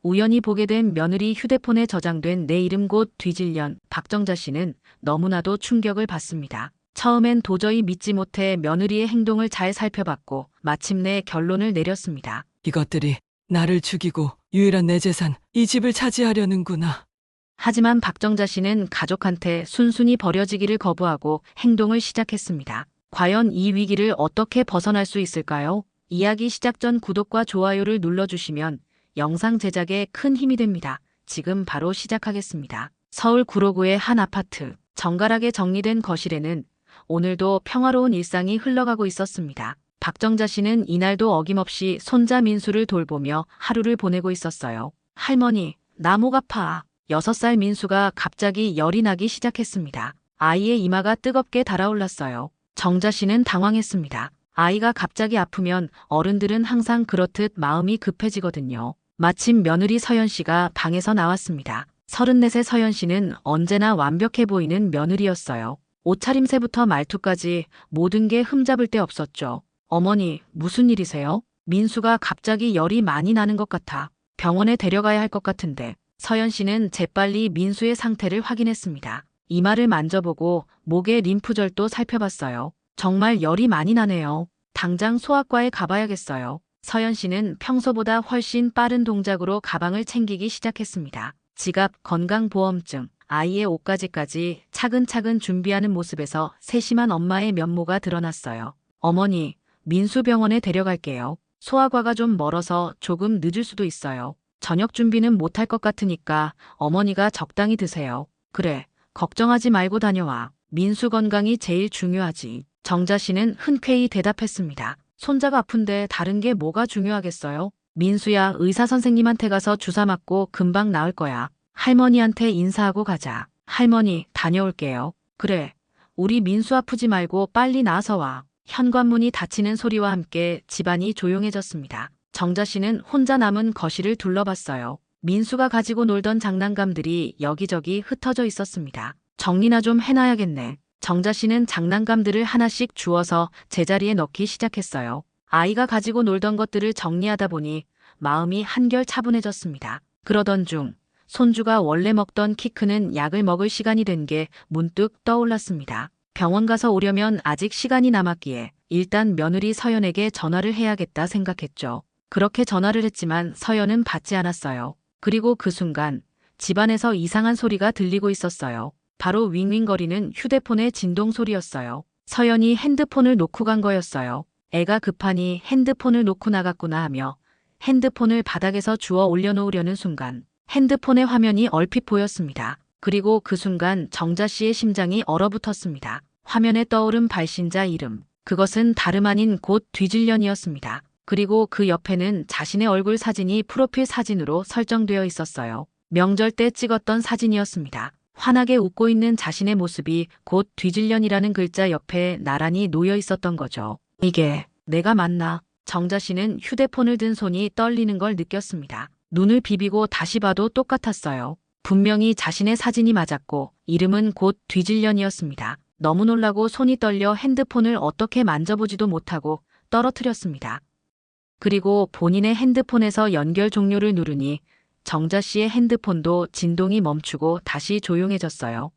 우연히 보게 된 며느리 휴대폰에 저장된 내 이름 곧 뒤질련 박정자 씨는 너무나도 충격을 받습니다. 처음엔 도저히 믿지 못해 며느리의 행동을 잘 살펴봤고 마침내 결론을 내렸습니다. 이것들이 나를 죽이고 유일한 내 재산, 이 집을 차지하려는구나. 하지만 박정자 씨는 가족한테 순순히 버려지기를 거부하고 행동을 시작했습니다. 과연 이 위기를 어떻게 벗어날 수 있을까요? 이야기 시작 전 구독과 좋아요를 눌러주시면 영상 제작에 큰 힘이 됩니다. 지금 바로 시작하겠습니다. 서울 구로구의 한 아파트. 정갈하게 정리된 거실에는 오늘도 평화로운 일상이 흘러가고 있었습니다. 박정자 씨는 이날도 어김없이 손자 민수를 돌보며 하루를 보내고 있었어요. 할머니, 나 목 아파. 6살 민수가 갑자기 열이 나기 시작했습니다. 아이의 이마가 뜨겁게 달아올랐어요. 정자 씨는 당황했습니다. 아이가 갑자기 아프면 어른들은 항상 그렇듯 마음이 급해지거든요. 마침 며느리 서연 씨가 방에서 나왔습니다. 34세 서연 씨는 언제나 완벽해 보이는 며느리였어요. 옷차림새부터 말투까지 모든 게 흠잡을 데 없었죠. 어머니, 무슨 일이세요? 민수가 갑자기 열이 많이 나는 것 같아. 병원에 데려가야 할 것 같은데. 서연 씨는 재빨리 민수의 상태를 확인했습니다. 이마를 만져보고 목의 림프절도 살펴봤어요. 정말 열이 많이 나네요. 당장 소아과에 가봐야겠어요. 서연 씨는 평소보다 훨씬 빠른 동작으로 가방을 챙기기 시작했습니다. 지갑, 건강보험증, 아이의 옷가지까지 차근차근 준비하는 모습에서 세심한 엄마의 면모가 드러났어요. 어머니, 민수 병원에 데려갈게요. 소아과가 좀 멀어서 조금 늦을 수도 있어요. 저녁 준비는 못할 것 같으니까 어머니가 적당히 드세요. 그래, 걱정하지 말고 다녀와. 민수 건강이 제일 중요하지. 정자 씨는 흔쾌히 대답했습니다. 손자가 아픈데 다른 게 뭐가 중요하겠어요? 민수야, 의사 선생님한테 가서 주사 맞고 금방 나을 거야. 할머니한테 인사하고 가자. 할머니, 다녀올게요. 그래, 우리 민수 아프지 말고 빨리 나아서 와. 현관문이 닫히는 소리와 함께 집안이 조용해졌습니다. 정자 씨는 혼자 남은 거실을 둘러봤어요. 민수가 가지고 놀던 장난감들이 여기저기 흩어져 있었습니다. 정리나 좀 해놔야겠네. 정자 씨는 장난감들을 하나씩 주워서 제자리에 넣기 시작했어요. 아이가 가지고 놀던 것들을 정리하다 보니 마음이 한결 차분해졌습니다. 그러던 중 손주가 원래 먹던 키 크는 약을 먹을 시간이 된 게 문득 떠올랐습니다. 병원 가서 오려면 아직 시간이 남았기에 일단 며느리 서연에게 전화를 해야겠다 생각했죠. 그렇게 전화를 했지만 서연은 받지 않았어요. 그리고 그 순간 집안에서 이상한 소리가 들리고 있었어요. 바로 윙윙거리는 휴대폰의 진동 소리였어요. 서연이 핸드폰을 놓고 간 거였어요. 애가 급하니 핸드폰을 놓고 나갔구나 하며 핸드폰을 바닥에서 주워 올려놓으려는 순간 핸드폰의 화면이 얼핏 보였습니다. 그리고 그 순간 정자 씨의 심장이 얼어붙었습니다. 화면에 떠오른 발신자 이름. 그것은 다름 아닌 곧 뒤질련이었습니다. 그리고 그 옆에는 자신의 얼굴 사진이 프로필 사진으로 설정되어 있었어요. 명절 때 찍었던 사진이었습니다. 환하게 웃고 있는 자신의 모습이 곧 뒤질련이라는 글자 옆에 나란히 놓여 있었던 거죠. 이게 내가 맞나? 정자 씨는 휴대폰을 든 손이 떨리는 걸 느꼈습니다. 눈을 비비고 다시 봐도 똑같았어요. 분명히 자신의 사진이 맞았고 이름은 곧 뒤질련이었습니다. 너무 놀라고 손이 떨려 핸드폰을 어떻게 만져보지도 못하고 떨어뜨렸습니다. 그리고 본인의 핸드폰에서 연결 종료를 누르니 정자 씨의 핸드폰도 진동이 멈추고 다시 조용해졌어요.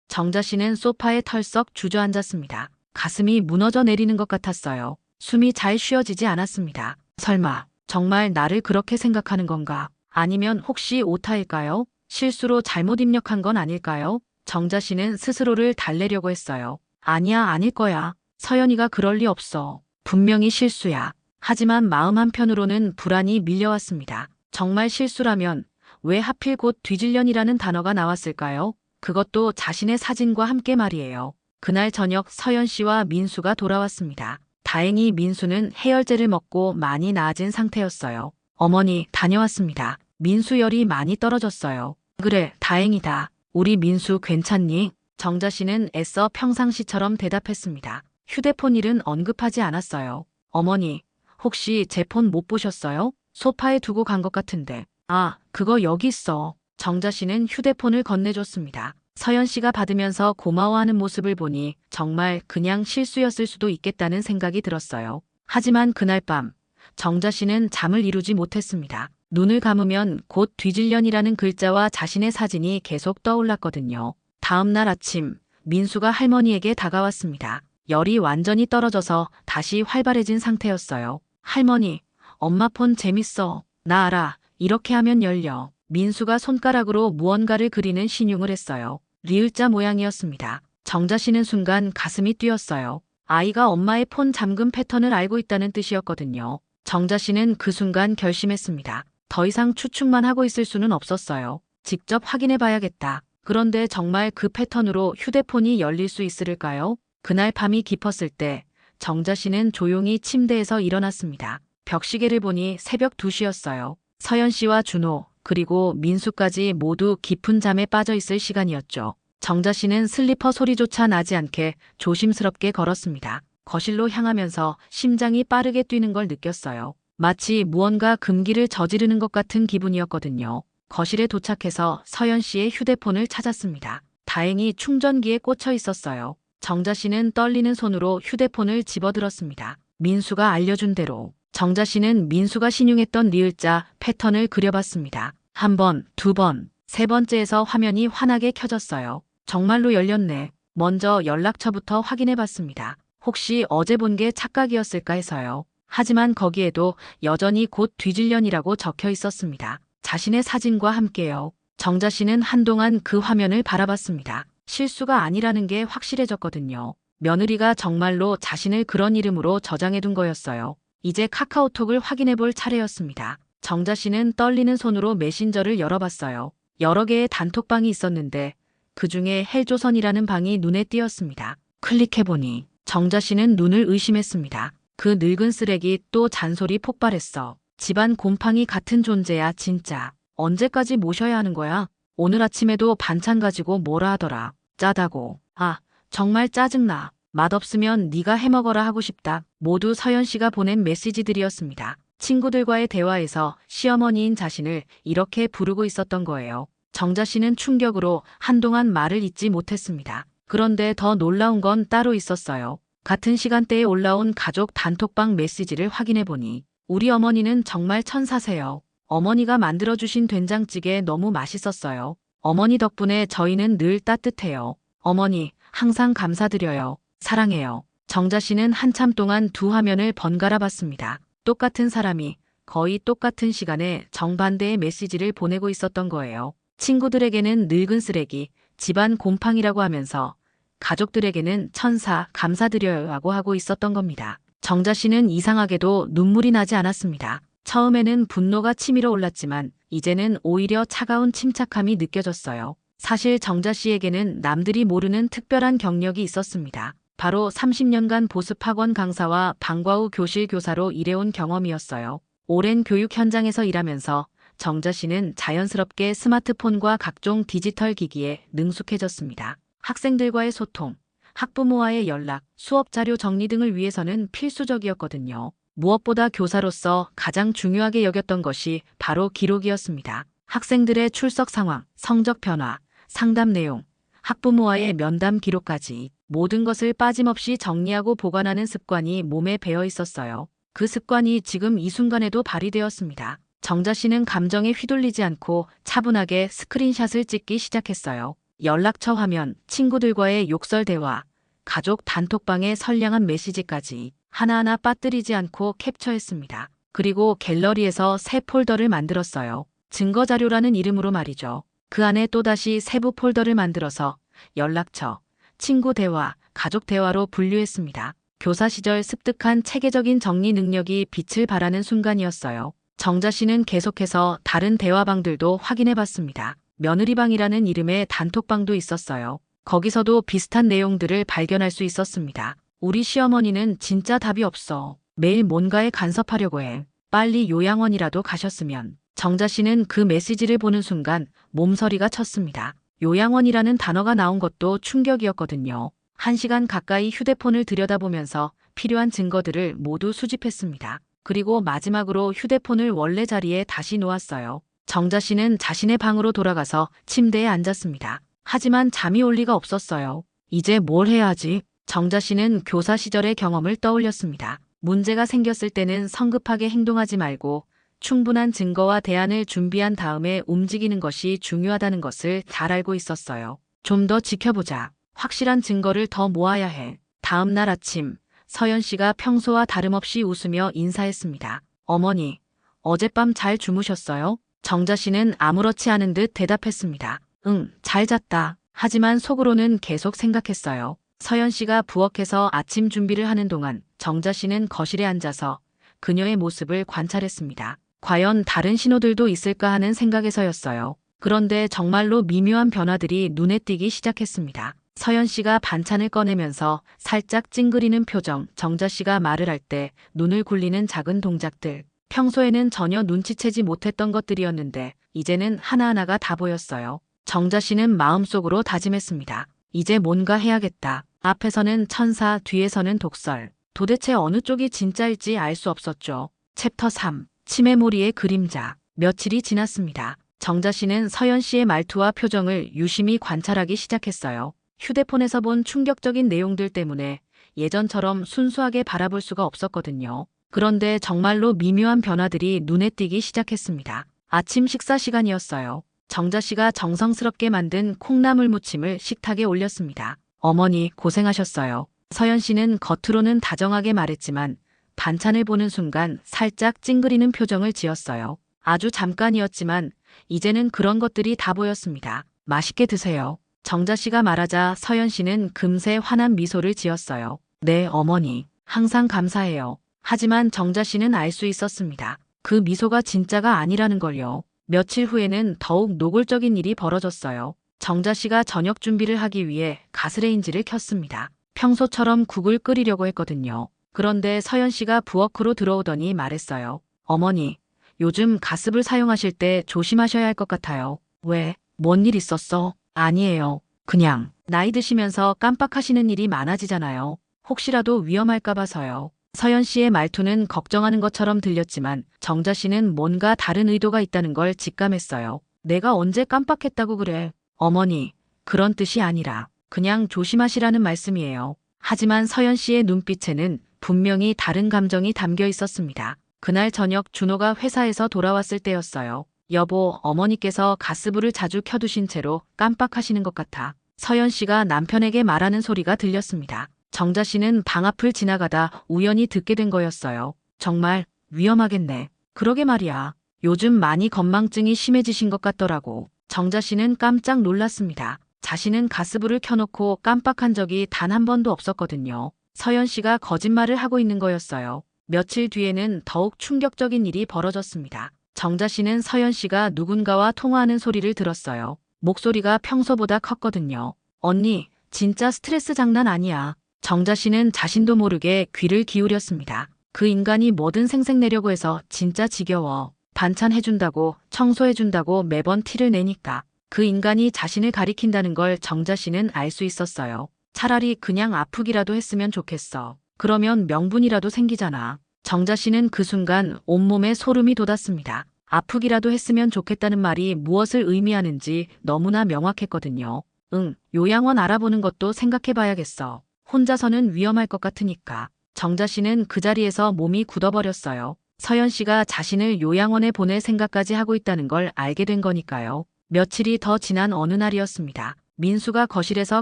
정자 씨는 소파에 털썩 주저앉았습니다. 가슴이 무너져 내리는 것 같았어요. 숨이 잘 쉬어지지 않았습니다. 설마 정말 나를 그렇게 생각하는 건가? 아니면 혹시 오타일까요? 실수로 잘못 입력한 건 아닐까요? 정자 씨는 스스로를 달래려고 했어요. 아니야, 아닐 거야. 서연이가 그럴 리 없어. 분명히 실수야. 하지만 마음 한편으로는 불안이 밀려왔습니다. 정말 실수라면 왜 하필 곧 뒤질련이라는 단어가 나왔을까요? 그것도 자신의 사진과 함께 말이에요. 그날 저녁 서연 씨와 민수가 돌아왔습니다. 다행히 민수는 해열제를 먹고 많이 나아진 상태였어요. 어머니, 다녀왔습니다. 민수 열이 많이 떨어졌어요. 그래, 다행이다. 우리 민수 괜찮니? 정자 씨는 애써 평상시처럼 대답했습니다. 휴대폰 일은 언급하지 않았어요. 어머니, 혹시 제 폰 못 보셨어요? 소파에 두고 간 것 같은데. 아, 그거 여기 있어. 정자 씨는 휴대폰을 건네줬습니다. 서연 씨가 받으면서 고마워하는 모습을 보니 정말 그냥 실수였을 수도 있겠다는 생각이 들었어요. 하지만 그날 밤 정자 씨는 잠을 이루지 못했습니다. 눈을 감으면 곧 뒤질련이라는 글자와 자신의 사진이 계속 떠올랐거든요. 다음 날 아침, 민수가 할머니에게 다가왔습니다. 열이 완전히 떨어져서 다시 활발해진 상태였어요. 할머니, 엄마 폰 재밌어. 나 알아. 이렇게 하면 열려. 민수가 손가락으로 무언가를 그리는 신용을 했어요. 리을자 모양이었습니다. 정자씨는 순간 가슴이 뛰었어요. 아이가 엄마의 폰 잠금 패턴을 알고 있다는 뜻이었거든요. 정자씨는 그 순간 결심했습니다. 더 이상 추측만 하고 있을 수는 없었어요. 직접 확인해 봐야겠다. 그런데 정말 그 패턴으로 휴대폰이 열릴 수 있을까요? 그날 밤이 깊었을 때 정자씨는 조용히 침대에서 일어났습니다. 벽시계를 보니 새벽 2시였어요. 서연 씨와 준호, 그리고 민수까지 모두 깊은 잠에 빠져 있을 시간이었죠. 정자 씨는 슬리퍼 소리조차 나지 않게 조심스럽게 걸었습니다. 거실로 향하면서 심장이 빠르게 뛰는 걸 느꼈어요. 마치 무언가 금기를 저지르는 것 같은 기분이었거든요. 거실에 도착해서 서연 씨의 휴대폰을 찾았습니다. 다행히 충전기에 꽂혀 있었어요. 정자 씨는 떨리는 손으로 휴대폰을 집어들었습니다. 민수가 알려준 대로 정자 씨는 민수가 신용했던 리을자 패턴을 그려봤습니다. 한 번, 두 번, 세 번째에서 화면이 환하게 켜졌어요. 정말로 열렸네. 먼저 연락처부터 확인해봤습니다. 혹시 어제 본 게 착각이었을까 해서요. 하지만 거기에도 여전히 곧 뒤질련이라고 적혀 있었습니다. 자신의 사진과 함께요. 정자 씨는 한동안 그 화면을 바라봤습니다. 실수가 아니라는 게 확실해졌거든요. 며느리가 정말로 자신을 그런 이름으로 저장해둔 거였어요. 이제 카카오톡을 확인해볼 차례였습니다. 정자 씨는 떨리는 손으로 메신저를 열어봤어요. 여러 개의 단톡방이 있었는데 그 중에 헬조선이라는 방이 눈에 띄었습니다. 클릭해보니 정자 씨는 눈을 의심했습니다. 그 늙은 쓰레기 또 잔소리 폭발했어. 집안 곰팡이 같은 존재야 진짜. 언제까지 모셔야 하는 거야? 오늘 아침에도 반찬 가지고 뭐라 하더라. 짜다고. 아, 정말 짜증나. 맛없으면 네가 해먹어라 하고 싶다. 모두 서연 씨가 보낸 메시지들이었습니다. 친구들과의 대화에서 시어머니인 자신을 이렇게 부르고 있었던 거예요. 정자 씨는 충격으로 한동안 말을 잇지 못했습니다. 그런데 더 놀라운 건 따로 있었어요. 같은 시간대에 올라온 가족 단톡방 메시지를 확인해보니 우리 어머니는 정말 천사세요. 어머니가 만들어주신 된장찌개 너무 맛있었어요. 어머니 덕분에 저희는 늘 따뜻해요. 어머니, 항상 감사드려요. 사랑해요. 정자 씨는 한참 동안 두 화면을 번갈아 봤습니다. 똑같은 사람이 거의 똑같은 시간에 정반대의 메시지를 보내고 있었던 거예요. 친구들에게는 늙은 쓰레기, 집안 곰팡이라고 하면서 가족들에게는 천사, 감사드려요라고 하고 있었던 겁니다. 정자 씨는 이상하게도 눈물이 나지 않았습니다. 처음에는 분노가 치밀어 올랐지만 이제는 오히려 차가운 침착함이 느껴졌어요. 사실 정자 씨에게는 남들이 모르는 특별한 경력이 있었습니다. 바로 30년간 보습학원 강사와 방과 후 교실 교사로 일해온 경험이었어요. 오랜 교육 현장에서 일하면서 정자 씨는 자연스럽게 스마트폰과 각종 디지털 기기에 능숙해졌습니다. 학생들과의 소통, 학부모와의 연락, 수업 자료 정리 등을 위해서는 필수적이었거든요. 무엇보다 교사로서 가장 중요하게 여겼던 것이 바로 기록이었습니다. 학생들의 출석 상황, 성적 변화, 상담 내용, 학부모와의 면담 기록까지 모든 것을 빠짐없이 정리하고 보관하는 습관이 몸에 배어 있었어요. 그 습관이 지금 이 순간에도 발휘되었습니다. 정자 씨는 감정에 휘둘리지 않고 차분하게 스크린샷을 찍기 시작했어요. 연락처 화면, 친구들과의 욕설 대화, 가족 단톡방의 선량한 메시지까지 하나하나 빠뜨리지 않고 캡처했습니다. 그리고 갤러리에서 새 폴더를 만들었어요. 증거자료라는 이름으로 말이죠. 그 안에 또다시 세부 폴더를 만들어서 연락처, 친구 대화, 가족 대화로 분류했습니다. 교사 시절 습득한 체계적인 정리 능력이 빛을 발하는 순간이었어요. 정자 씨는 계속해서 다른 대화방들도 확인해봤습니다. 며느리방이라는 이름의 단톡방도 있었어요. 거기서도 비슷한 내용들을 발견할 수 있었습니다. 우리 시어머니는 진짜 답이 없어. 매일 뭔가에 간섭하려고 해. 빨리 요양원이라도 가셨으면. 정자 씨는 그 메시지를 보는 순간 몸서리가 쳤습니다. 요양원이라는 단어가 나온 것도 충격이었거든요. 1시간 가까이 휴대폰을 들여다보면서 필요한 증거들을 모두 수집했습니다. 그리고 마지막으로 휴대폰을 원래 자리에 다시 놓았어요. 정자 씨는 자신의 방으로 돌아가서 침대에 앉았습니다. 하지만 잠이 올 리가 없었어요. 이제 뭘 해야 하지? 정자 씨는 교사 시절의 경험을 떠올렸습니다. 문제가 생겼을 때는 성급하게 행동하지 말고 충분한 증거와 대안을 준비한 다음에 움직이는 것이 중요하다는 것을 잘 알고 있었어요. 좀 더 지켜보자. 확실한 증거를 더 모아야 해. 다음 날 아침, 서연 씨가 평소와 다름없이 웃으며 인사했습니다. 어머니, 어젯밤 잘 주무셨어요? 정자 씨는 아무렇지 않은 듯 대답했습니다. 응, 잘 잤다. 하지만 속으로는 계속 생각했어요. 서연 씨가 부엌에서 아침 준비를 하는 동안 정자 씨는 거실에 앉아서 그녀의 모습을 관찰했습니다. 과연 다른 신호들도 있을까 하는 생각에서였어요. 그런데 정말로 미묘한 변화들이 눈에 띄기 시작했습니다. 서연 씨가 반찬을 꺼내면서 살짝 찡그리는 표정, 정자 씨가 말을 할 때 눈을 굴리는 작은 동작들. 평소에는 전혀 눈치채지 못했던 것들이었는데 이제는 하나하나가 다 보였어요. 정자 씨는 마음속으로 다짐했습니다. 이제 뭔가 해야겠다. 앞에서는 천사, 뒤에서는 독설. 도대체 어느 쪽이 진짜일지 알 수 없었죠. 챕터 3. 치매몰이의 그림자. 며칠이 지났습니다. 정자 씨는 서연 씨의 말투와 표정을 유심히 관찰하기 시작했어요. 휴대폰에서 본 충격적인 내용들 때문에 예전처럼 순수하게 바라볼 수가 없었거든요. 그런데 정말로 미묘한 변화들이 눈에 띄기 시작했습니다. 아침 식사 시간이었어요. 정자 씨가 정성스럽게 만든 콩나물 무침을 식탁에 올렸습니다. 어머니, 고생하셨어요. 서연 씨는 겉으로는 다정하게 말했지만 반찬을 보는 순간 살짝 찡그리는 표정을 지었어요. 아주 잠깐이었지만 이제는 그런 것들이 다 보였습니다. 맛있게 드세요. 정자 씨가 말하자 서연 씨는 금세 환한 미소를 지었어요. 네, 어머니. 항상 감사해요. 하지만 정자 씨는 알 수 있었습니다. 그 미소가 진짜가 아니라는 걸요. 며칠 후에는 더욱 노골적인 일이 벌어졌어요. 정자 씨가 저녁 준비를 하기 위해 가스레인지를 켰습니다. 평소처럼 국을 끓이려고 했거든요. 그런데 서연 씨가 부엌으로 들어오더니 말했어요. 어머니, 요즘 가습을 사용하실 때 조심하셔야 할 것 같아요. 왜? 뭔 일 있었어? 아니에요. 그냥 나이 드시면서 깜빡하시는 일이 많아지잖아요. 혹시라도 위험할까 봐서요. 서연 씨의 말투는 걱정하는 것처럼 들렸지만 정자 씨는 뭔가 다른 의도가 있다는 걸 직감했어요. 내가 언제 깜빡했다고 그래? 어머니, 그런 뜻이 아니라 그냥 조심하시라는 말씀이에요. 하지만 서연 씨의 눈빛에는 분명히 다른 감정이 담겨 있었습니다. 그날 저녁 준호가 회사에서 돌아왔을 때였어요. 여보, 어머니께서 가스불을 자주 켜두신 채로 깜빡하시는 것 같아. 서연 씨가 남편에게 말하는 소리가 들렸습니다. 정자 씨는 방 앞을 지나가다 우연히 듣게 된 거였어요. 정말 위험하겠네. 그러게 말이야. 요즘 많이 건망증이 심해지신 것 같더라고. 정자 씨는 깜짝 놀랐습니다. 자신은 가스불을 켜놓고 깜빡한 적이 단 한 번도 없었거든요. 서연 씨가 거짓말을 하고 있는 거였어요. 며칠 뒤에는 더욱 충격적인 일이 벌어졌습니다. 정자 씨는 서연 씨가 누군가와 통화하는 소리를 들었어요. 목소리가 평소보다 컸거든요. 언니, 진짜 스트레스 장난 아니야. 정자 씨는 자신도 모르게 귀를 기울였습니다. 그 인간이 뭐든 생색내려고 해서 진짜 지겨워. 반찬 해준다고, 청소해준다고 매번 티를 내니까. 그 인간이 자신을 가리킨다는 걸 정자 씨는 알 수 있었어요. 차라리 그냥 아프기라도 했으면 좋겠어. 그러면 명분이라도 생기잖아. 정자 씨는 그 순간 온몸에 소름이 돋았습니다. 아프기라도 했으면 좋겠다는 말이 무엇을 의미하는지 너무나 명확했거든요. 응, 요양원 알아보는 것도 생각해봐야겠어. 혼자서는 위험할 것 같으니까. 정자 씨는 그 자리에서 몸이 굳어버렸어요. 서연 씨가 자신을 요양원에 보낼 생각까지 하고 있다는 걸 알게 된 거니까요. 며칠이 더 지난 어느 날이었습니다. 민수가 거실에서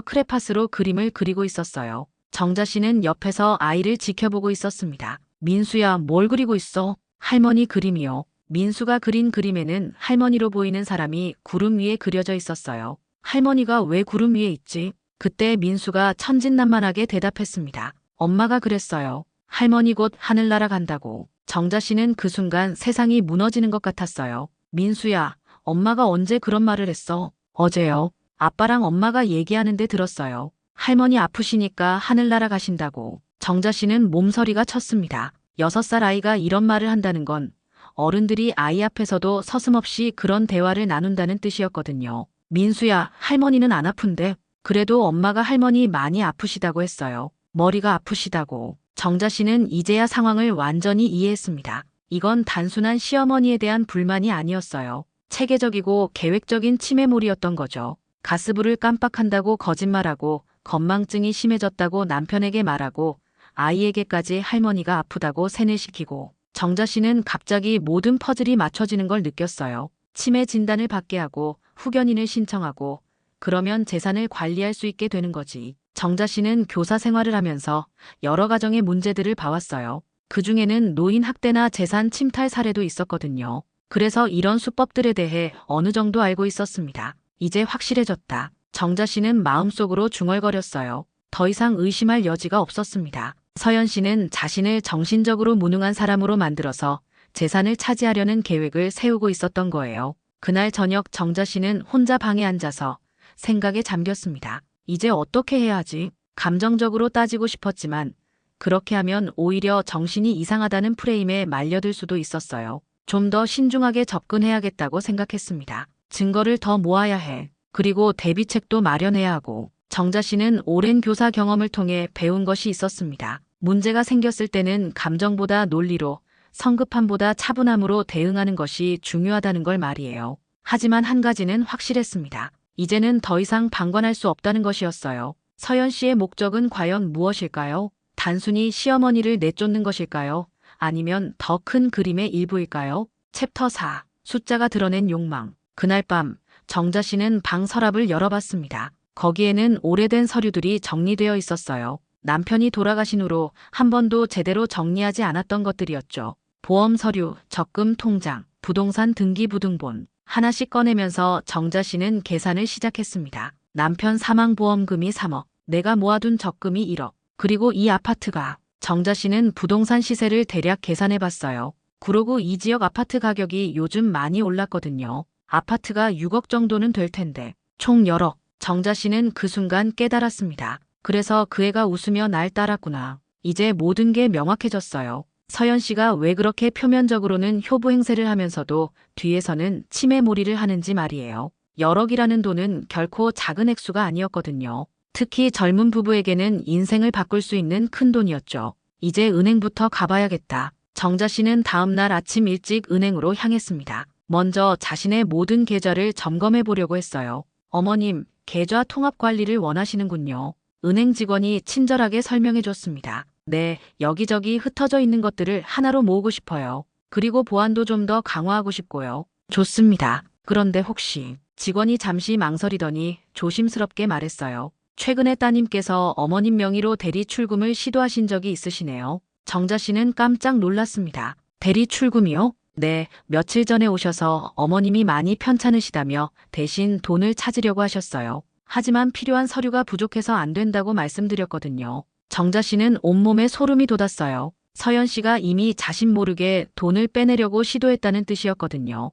크레파스로 그림을 그리고 있었어요. 정자 씨는 옆에서 아이를 지켜보고 있었습니다. 민수야, 뭘 그리고 있어? 할머니 그림이요. 민수가 그린 그림에는 할머니로 보이는 사람이 구름 위에 그려져 있었어요. 할머니가 왜 구름 위에 있지? 그때 민수가 천진난만하게 대답했습니다. 엄마가 그랬어요. 할머니 곧 하늘 날아간다고. 정자 씨는 그 순간 세상이 무너지는 것 같았어요. 민수야, 엄마가 언제 그런 말을 했어? 어제요. 아빠랑 엄마가 얘기하는데 들었어요. 할머니 아프시니까 하늘 날아가신다고. 정자 씨는 몸서리가 쳤습니다. 6살 아이가 이런 말을 한다는 건 어른들이 아이 앞에서도 서슴없이 그런 대화를 나눈다는 뜻이었거든요. 민수야, 할머니는 안 아픈데? 그래도 엄마가 할머니 많이 아프시다고 했어요. 머리가 아프시다고. 정자 씨는 이제야 상황을 완전히 이해했습니다. 이건 단순한 시어머니에 대한 불만이 아니었어요. 체계적이고 계획적인 치매몰이였던 거죠. 가스불을 깜빡한다고 거짓말하고 건망증이 심해졌다고 남편에게 말하고 아이에게까지 할머니가 아프다고 세뇌시키고 정자 씨는 갑자기 모든 퍼즐이 맞춰지는 걸 느꼈어요. 치매 진단을 받게 하고 후견인을 신청하고 그러면 재산을 관리할 수 있게 되는 거지. 정자 씨는 교사 생활을 하면서 여러 가정의 문제들을 봐왔어요. 그중에는 노인 학대나 재산 침탈 사례도 있었거든요. 그래서 이런 수법들에 대해 어느 정도 알고 있었습니다. 이제 확실해졌다. 정자 씨는 마음속으로 중얼거렸어요. 더 이상 의심할 여지가 없었습니다. 서연 씨는 자신을 정신적으로 무능한 사람으로 만들어서 재산을 차지하려는 계획을 세우고 있었던 거예요. 그날 저녁 정자 씨는 혼자 방에 앉아서 생각에 잠겼습니다. 이제 어떻게 해야 하지? 감정적으로 따지고 싶었지만 그렇게 하면 오히려 정신이 이상하다는 프레임에 말려들 수도 있었어요. 좀 더 신중하게 접근해야겠다고 생각했습니다. 증거를 더 모아야 해. 그리고 대비책도 마련해야 하고. 정자 씨는 오랜 교사 경험을 통해 배운 것이 있었습니다. 문제가 생겼을 때는 감정보다 논리로, 성급함보다 차분함으로 대응하는 것이 중요하다는 걸 말이에요. 하지만 한 가지는 확실했습니다. 이제는 더 이상 방관할 수 없다는 것이었어요. 서연 씨의 목적은 과연 무엇일까요? 단순히 시어머니를 내쫓는 것일까요? 아니면 더 큰 그림의 일부일까요? 챕터 4. 숫자가 드러낸 욕망. 그날 밤 정자 씨는 방 서랍을 열어봤습니다. 거기에는 오래된 서류들이 정리되어 있었어요. 남편이 돌아가신 후로 한 번도 제대로 정리하지 않았던 것들이었죠. 보험 서류, 적금 통장, 부동산 등기부등본. 하나씩 꺼내면서 정자 씨는 계산을 시작했습니다. 남편 사망보험금이 3억, 내가 모아둔 적금이 1억, 그리고 이 아파트가. 정자 씨는 부동산 시세를 대략 계산해봤어요. 그러고 이 지역 아파트 가격이 요즘 많이 올랐거든요. 아파트가 6억 정도는 될 텐데 총 열억. 정자 씨는 그 순간 깨달았습니다. 그래서 그 애가 웃으며 날 따랐구나. 이제 모든 게 명확해졌어요. 서연 씨가 왜 그렇게 표면적으로는 효부 행세를 하면서도 뒤에서는 치매몰이를 하는지 말이에요. 열억이라는 돈은 결코 작은 액수가 아니었거든요. 특히 젊은 부부에게는 인생을 바꿀 수 있는 큰 돈이었죠. 이제 은행부터 가봐야겠다. 정자 씨는 다음 날 아침 일찍 은행으로 향했습니다. 먼저 자신의 모든 계좌를 점검해 보려고 했어요. 어머님, 계좌 통합 관리를 원하시는군요. 은행 직원이 친절하게 설명해 줬습니다. 네, 여기저기 흩어져 있는 것들을 하나로 모으고 싶어요. 그리고 보안도 좀 더 강화하고 싶고요. 좋습니다. 그런데 혹시 직원이 잠시 망설이더니 조심스럽게 말했어요. 최근에 따님께서 어머님 명의로 대리 출금을 시도하신 적이 있으시네요. 정자 씨는 깜짝 놀랐습니다. 대리 출금이요? 네, 며칠 전에 오셔서 어머님이 많이 편찮으시다며 대신 돈을 찾으려고 하셨어요. 하지만 필요한 서류가 부족해서 안 된다고 말씀드렸거든요. 정자 씨는 온몸에 소름이 돋았어요. 서연 씨가 이미 자신 모르게 돈을 빼내려고 시도했다는 뜻이었거든요.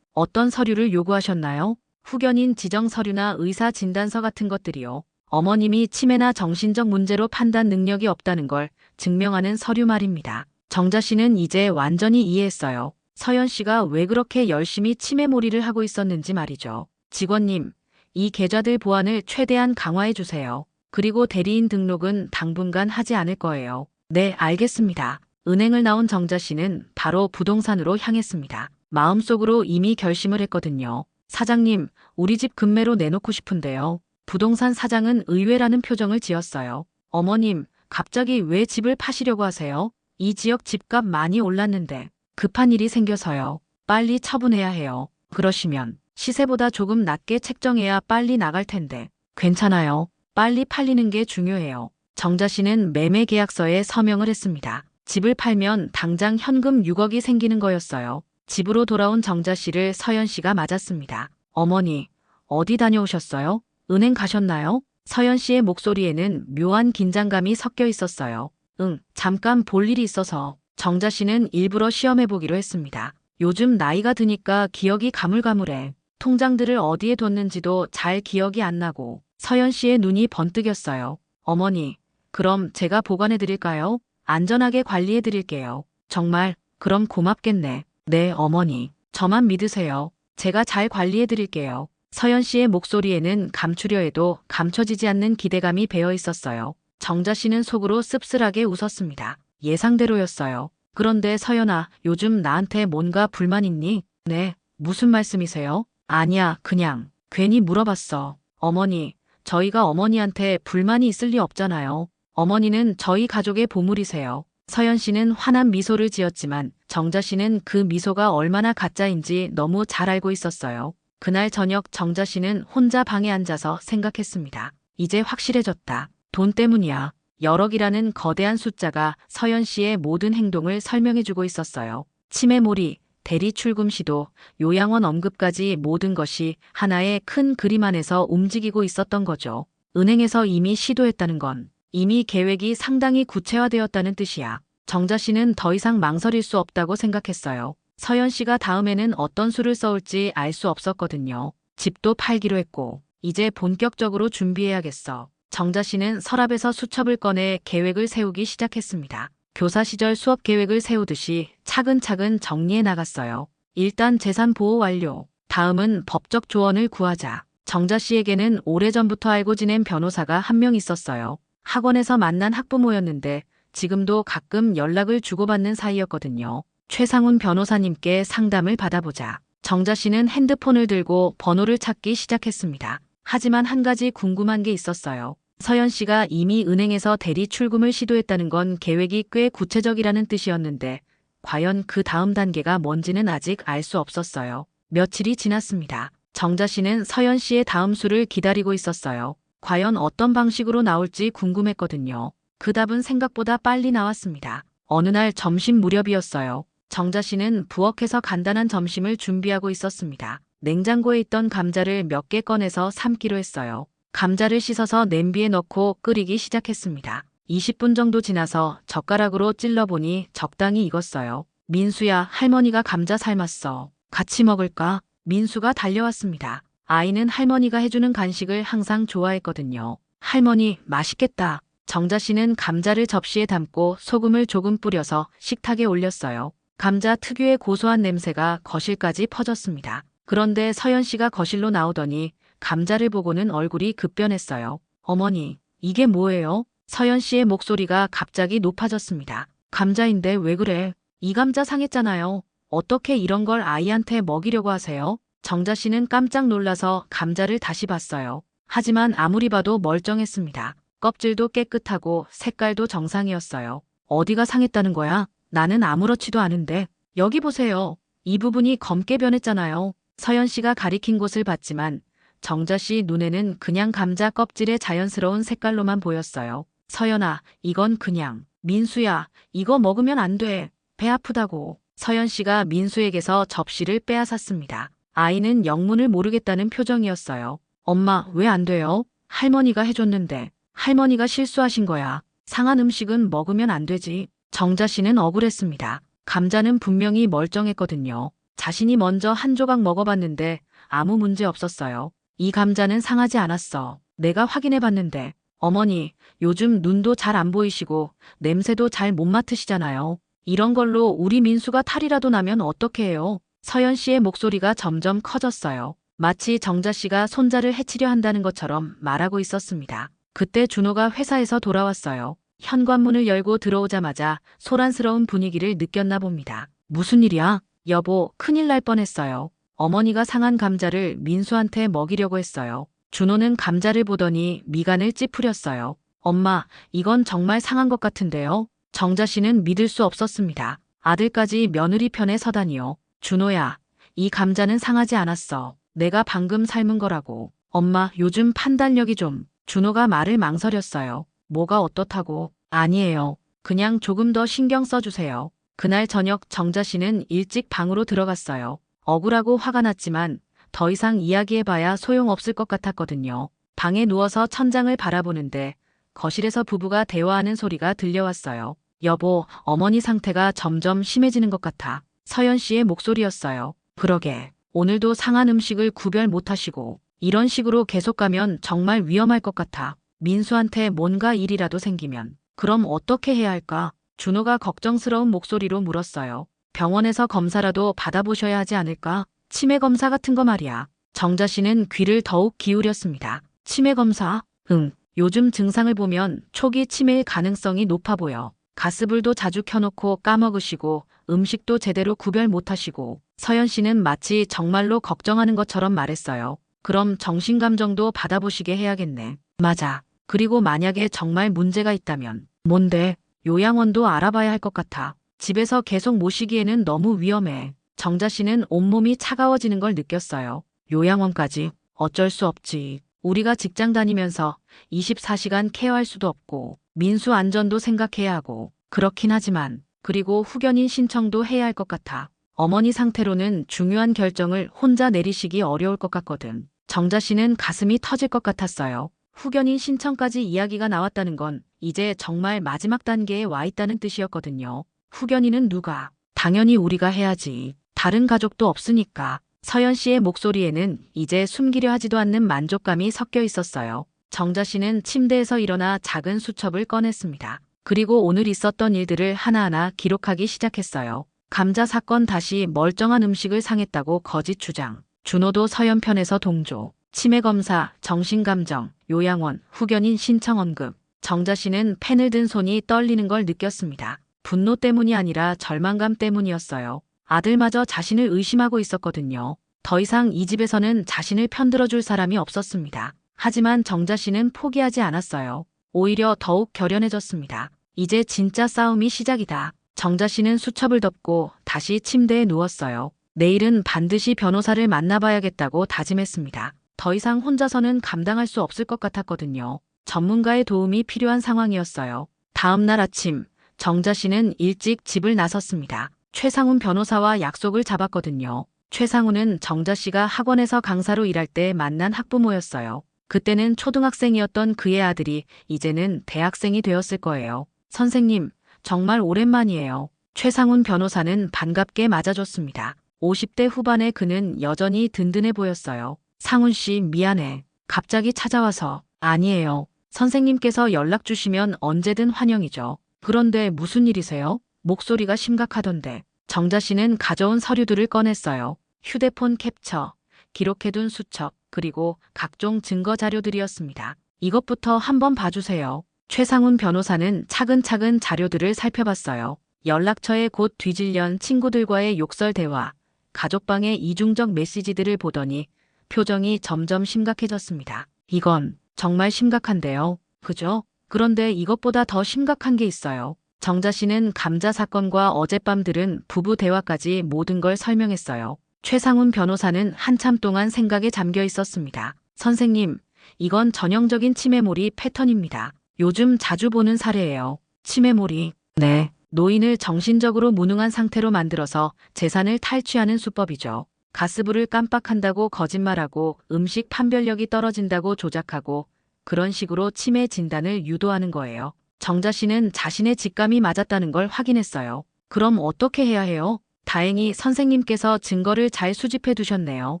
어떤 서류를 요구하셨나요? 후견인 지정 서류나 의사 진단서 같은 것들이요. 어머님이 치매나 정신적 문제로 판단 능력이 없다는 걸 증명하는 서류 말입니다. 정자 씨는 이제 완전히 이해했어요. 서연 씨가 왜 그렇게 열심히 치매몰이를 하고 있었는지 말이죠. 직원님, 이 계좌들 보안을 최대한 강화해 주세요. 그리고 대리인 등록은 당분간 하지 않을 거예요. 네, 알겠습니다. 은행을 나온 정자 씨는 바로 부동산으로 향했습니다. 마음속으로 이미 결심을 했거든요. 사장님, 우리 집 급매로 내놓고 싶은데요. 부동산 사장은 의외라는 표정을 지었어요. 어머님, 갑자기 왜 집을 파시려고 하세요? 이 지역 집값 많이 올랐는데 급한 일이 생겨서요. 빨리 처분해야 해요. 그러시면 시세보다 조금 낮게 책정해야 빨리 나갈 텐데. 괜찮아요. 빨리 팔리는 게 중요해요. 정자 씨는 매매 계약서에 서명을 했습니다. 집을 팔면 당장 현금 6억이 생기는 거였어요. 집으로 돌아온 정자 씨를 서연 씨가 맞았습니다. 어머니, 어디 다녀오셨어요? 은행 가셨나요? 서연 씨의 목소리에는 묘한 긴장감이 섞여 있었어요. 응, 잠깐 볼 일이 있어서. 정자 씨는 일부러 시험해보기로 했습니다. 요즘 나이가 드니까 기억이 가물가물해. 통장들을 어디에 뒀는지도 잘 기억이 안 나고. 서연 씨의 눈이 번뜩였어요. 어머니, 그럼 제가 보관해드릴까요? 안전하게 관리해드릴게요. 정말, 그럼 고맙겠네. 네, 어머니. 저만 믿으세요. 제가 잘 관리해드릴게요. 서연 씨의 목소리에는 감추려 해도 감춰지지 않는 기대감이 배어 있었어요. 정자 씨는 속으로 씁쓸하게 웃었습니다. 예상대로였어요. 그런데 서연아, 요즘 나한테 뭔가 불만 있니? 네, 무슨 말씀이세요? 아니야, 그냥 괜히 물어봤어. 어머니, 저희가 어머니한테 불만이 있을 리 없잖아요. 어머니는 저희 가족의 보물이세요. 서연 씨는 환한 미소를 지었지만 정자 씨는 그 미소가 얼마나 가짜인지 너무 잘 알고 있었어요. 그날 저녁 정자 씨는 혼자 방에 앉아서 생각했습니다. 이제 확실해졌다. 돈 때문이야. 열억이라는 거대한 숫자가 서연 씨의 모든 행동을 설명해주고 있었어요. 치매몰이, 대리 출금 시도, 요양원 언급까지 모든 것이 하나의 큰 그림 안에서 움직이고 있었던 거죠. 은행에서 이미 시도했다는 건 이미 계획이 상당히 구체화되었다는 뜻이야. 정자 씨는 더 이상 망설일 수 없다고 생각했어요. 서연 씨가 다음에는 어떤 수를 써올지 알 수 없었거든요. 집도 팔기로 했고 이제 본격적으로 준비해야겠어. 정자 씨는 서랍에서 수첩을 꺼내 계획을 세우기 시작했습니다. 교사 시절 수업 계획을 세우듯이 차근차근 정리해 나갔어요. 일단 재산 보호 완료. 다음은 법적 조언을 구하자. 정자 씨에게는 오래전부터 알고 지낸 변호사가 한 명 있었어요. 학원에서 만난 학부모였는데 지금도 가끔 연락을 주고받는 사이였거든요. 최상훈 변호사님께 상담을 받아보자. 정자 씨는 핸드폰을 들고 번호를 찾기 시작했습니다. 하지만 한 가지 궁금한 게 있었어요. 서연 씨가 이미 은행에서 대리 출금을 시도했다는 건 계획이 꽤 구체적이라는 뜻이었는데 과연 그 다음 단계가 뭔지는 아직 알 수 없었어요. 며칠이 지났습니다. 정자 씨는 서연 씨의 다음 수를 기다리고 있었어요. 과연 어떤 방식으로 나올지 궁금했거든요. 그 답은 생각보다 빨리 나왔습니다. 어느 날 점심 무렵이었어요. 정자 씨는 부엌에서 간단한 점심을 준비하고 있었습니다. 냉장고에 있던 감자를 몇 개 꺼내서 삶기로 했어요. 감자를 씻어서 냄비에 넣고 끓이기 시작했습니다. 20분 정도 지나서 젓가락으로 찔러보니 적당히 익었어요. 민수야, 할머니가 감자 삶았어. 같이 먹을까? 민수가 달려왔습니다. 아이는 할머니가 해주는 간식을 항상 좋아했거든요. 할머니, 맛있겠다. 정자 씨는 감자를 접시에 담고 소금을 조금 뿌려서 식탁에 올렸어요. 감자 특유의 고소한 냄새가 거실까지 퍼졌습니다. 그런데 서연 씨가 거실로 나오더니 감자를 보고는 얼굴이 급변했어요. 어머니, 이게 뭐예요? 서연 씨의 목소리가 갑자기 높아졌습니다. 감자인데 왜 그래? 이 감자 상했잖아요. 어떻게 이런 걸 아이한테 먹이려고 하세요? 정자 씨는 깜짝 놀라서 감자를 다시 봤어요. 하지만 아무리 봐도 멀쩡했습니다. 껍질도 깨끗하고 색깔도 정상이었어요. 어디가 상했다는 거야? 나는 아무렇지도 않은데. 여기 보세요. 이 부분이 검게 변했잖아요. 서연 씨가 가리킨 곳을 봤지만 정자 씨 눈에는 그냥 감자 껍질의 자연스러운 색깔로만 보였어요. 서연아, 이건 그냥. 민수야, 이거 먹으면 안 돼. 배 아프다고. 서연 씨가 민수에게서 접시를 빼앗았습니다. 아이는 영문을 모르겠다는 표정이었어요. 엄마, 왜 안 돼요? 할머니가 해줬는데. 할머니가 실수하신 거야. 상한 음식은 먹으면 안 되지. 정자 씨는 억울했습니다. 감자는 분명히 멀쩡했거든요. 자신이 먼저 한 조각 먹어봤는데 아무 문제 없었어요. 이 감자는 상하지 않았어. 내가 확인해봤는데. 어머니, 요즘 눈도 잘 안 보이시고 냄새도 잘 못 맡으시잖아요. 이런 걸로 우리 민수가 탈이라도 나면 어떡해 해요? 서연 씨의 목소리가 점점 커졌어요. 마치 정자 씨가 손자를 해치려 한다는 것처럼 말하고 있었습니다. 그때 준호가 회사에서 돌아왔어요. 현관문을 열고 들어오자마자 소란스러운 분위기를 느꼈나 봅니다. 무슨 일이야? 여보, 큰일 날 뻔했어요. 어머니가 상한 감자를 민수한테 먹이려고 했어요. 준호는 감자를 보더니 미간을 찌푸렸어요. 엄마, 이건 정말 상한 것 같은데요? 정자 씨는 믿을 수 없었습니다. 아들까지 며느리 편에 서다니요. 준호야, 이 감자는 상하지 않았어. 내가 방금 삶은 거라고. 엄마, 요즘 판단력이 좀. 준호가 말을 망설였어요. 뭐가 어떻다고? 아니에요. 그냥 조금 더 신경 써주세요. 그날 저녁 정자 씨는 일찍 방으로 들어갔어요. 억울하고 화가 났지만 더 이상 이야기해봐야 소용없을 것 같았거든요. 방에 누워서 천장을 바라보는데 거실에서 부부가 대화하는 소리가 들려왔어요. 여보, 어머니 상태가 점점 심해지는 것 같아. 서연 씨의 목소리였어요. 그러게. 오늘도 상한 음식을 구별 못하시고 이런 식으로 계속 가면 정말 위험할 것 같아. 민수한테 뭔가 일이라도 생기면 그럼 어떻게 해야 할까? 준호가 걱정스러운 목소리로 물었어요. 병원에서 검사라도 받아보셔야 하지 않을까? 치매 검사 같은 거 말이야. 정자 씨는 귀를 더욱 기울였습니다. 치매 검사? 응. 요즘 증상을 보면 초기 치매일 가능성이 높아 보여. 가스불도 자주 켜놓고 까먹으시고 음식도 제대로 구별 못하시고. 서연 씨는 마치 정말로 걱정하는 것처럼 말했어요. 그럼 정신감정도 받아보시게 해야겠네. 맞아. 그리고 만약에 정말 문제가 있다면. 뭔데? 요양원도 알아봐야 할 것 같아. 집에서 계속 모시기에는 너무 위험해. 정자 씨는 온몸이 차가워지는 걸 느꼈어요. 요양원까지? 어쩔 수 없지. 우리가 직장 다니면서 24시간 케어할 수도 없고, 민수 안전도 생각해야 하고, 그렇긴 하지만, 그리고 후견인 신청도 해야 할 것 같아. 어머니 상태로는 중요한 결정을 혼자 내리시기 어려울 것 같거든. 정자 씨는 가슴이 터질 것 같았어요. 후견인 신청까지 이야기가 나왔다는 건 이제 정말 마지막 단계에 와 있다는 뜻이었거든요. 후견인은 누가? 당연히 우리가 해야지. 다른 가족도 없으니까. 서연 씨의 목소리에는 이제 숨기려 하지도 않는 만족감이 섞여 있었어요. 정자 씨는 침대에서 일어나 작은 수첩을 꺼냈습니다. 그리고 오늘 있었던 일들을 하나하나 기록하기 시작했어요. 감자 사건 다시 멀쩡한 음식을 상했다고 거짓 주장. 준호도 서연 편에서 동조. 치매 검사, 정신감정, 요양원, 후견인 신청 언급. 정자 씨는 펜을 든 손이 떨리는 걸 느꼈습니다. 분노 때문이 아니라 절망감 때문이었어요. 아들마저 자신을 의심하고 있었거든요. 더 이상 이 집에서는 자신을 편들어줄 사람이 없었습니다. 하지만 정자 씨는 포기하지 않았어요. 오히려 더욱 결연해졌습니다. 이제 진짜 싸움이 시작이다. 정자 씨는 수첩을 덮고 다시 침대에 누웠어요. 내일은 반드시 변호사를 만나봐야겠다고 다짐했습니다. 더 이상 혼자서는 감당할 수 없을 것 같았거든요. 전문가의 도움이 필요한 상황이었어요. 다음 날 아침, 정자 씨는 일찍 집을 나섰습니다. 최상훈 변호사와 약속을 잡았거든요. 최상훈은 정자 씨가 학원에서 강사로 일할 때 만난 학부모였어요. 그때는 초등학생이었던 그의 아들이 이제는 대학생이 되었을 거예요. 선생님, 정말 오랜만이에요. 최상훈 변호사는 반갑게 맞아줬습니다. 50대 후반의 그는 여전히 든든해 보였어요. 상훈 씨, 미안해. 갑자기 찾아와서. 아니에요. 선생님께서 연락 주시면 언제든 환영이죠. 그런데 무슨 일이세요? 목소리가 심각하던데. 정자 씨는 가져온 서류들을 꺼냈어요. 휴대폰 캡처, 기록해둔 수첩, 그리고 각종 증거 자료들이었습니다. 이것부터 한번 봐주세요. 최상훈 변호사는 차근차근 자료들을 살펴봤어요. 연락처에 곧 뒤질련 친구들과의 욕설 대화, 가족방의 이중적 메시지들을 보더니 표정이 점점 심각해졌습니다. 이건 정말 심각한데요. 그죠? 그런데 이것보다 더 심각한 게 있어요. 정자 씨는 감자 사건과 어젯밤 들은 부부 대화까지 모든 걸 설명했어요. 최상훈 변호사는 한참 동안 생각에 잠겨 있었습니다. 선생님, 이건 전형적인 치매몰이 패턴입니다. 요즘 자주 보는 사례예요. 치매몰이. 네. 노인을 정신적으로 무능한 상태로 만들어서 재산을 탈취하는 수법이죠. 가스불을 깜빡한다고 거짓말하고 음식 판별력이 떨어진다고 조작하고 그런 식으로 치매 진단을 유도하는 거예요. 정자 씨는 자신의 직감이 맞았다는 걸 확인했어요. 그럼 어떻게 해야 해요? 다행히 선생님께서 증거를 잘 수집해 두셨네요.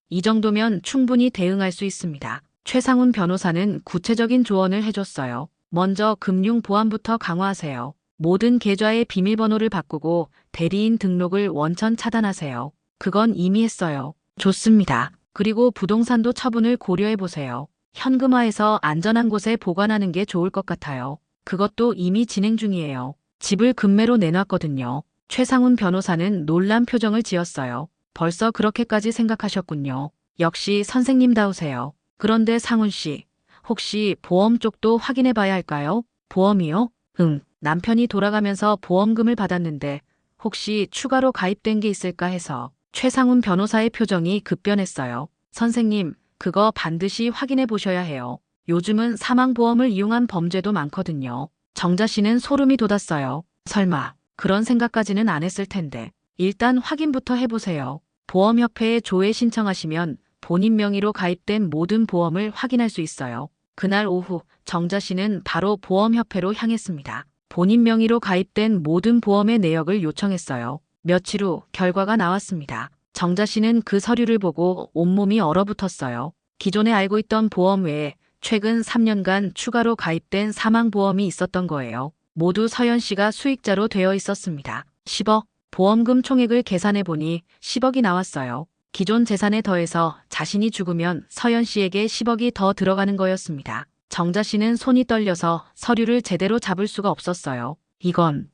이 정도면 충분히 대응할 수 있습니다. 최상훈 변호사는 구체적인 조언을 해줬어요. 먼저 금융보안부터 강화하세요. 모든 계좌의 비밀번호를 바꾸고 대리인 등록을 원천 차단하세요. 그건 이미 했어요. 좋습니다. 그리고 부동산도 처분을 고려해보세요. 현금화해서 안전한 곳에 보관하는 게 좋을 것 같아요. 그것도 이미 진행 중이에요. 집을 금매로 내놨거든요. 최상훈 변호사는 놀란 표정을 지었어요. 벌써 그렇게까지 생각하셨군요. 역시 선생님다우세요. 그런데 상훈 씨, 혹시 보험 쪽도 확인해 봐야 할까요? 보험이요? 남편이 돌아가면서 보험금을 받았는데 혹시 추가로 가입된 게 있을까 해서. 최상훈 변호사의 표정이 급변했어요. 선생님, 그거 반드시 확인해 보셔야 해요. 요즘은 사망보험을 이용한 범죄도 많거든요. 정자 씨는 소름이 돋았어요. 설마 그런 생각까지는 안 했을 텐데. 일단 확인부터 해보세요. 보험협회에 조회 신청하시면 본인 명의로 가입된 모든 보험을 확인할 수 있어요. 그날 오후 정자 씨는 바로 보험협회로 향했습니다. 본인 명의로 가입된 모든 보험의 내역을 요청했어요. 며칠 후 결과가 나왔습니다. 정자 씨는 그 서류를 보고 온몸이 얼어붙었어요. 기존에 알고 있던 보험 외에 최근 3년간 추가로 가입된 사망보험이 있었던 거예요. 모두 서연 씨가 수익자로 되어 있었습니다. 10억. 보험금 총액을 계산해 보니 10억이 나왔어요. 기존 재산에 더해서 자신이 죽으면 서연 씨에게 10억이 더 들어가는 거였습니다. 정자 씨는 손이 떨려서 서류를 제대로 잡을 수가 없었어요. 이건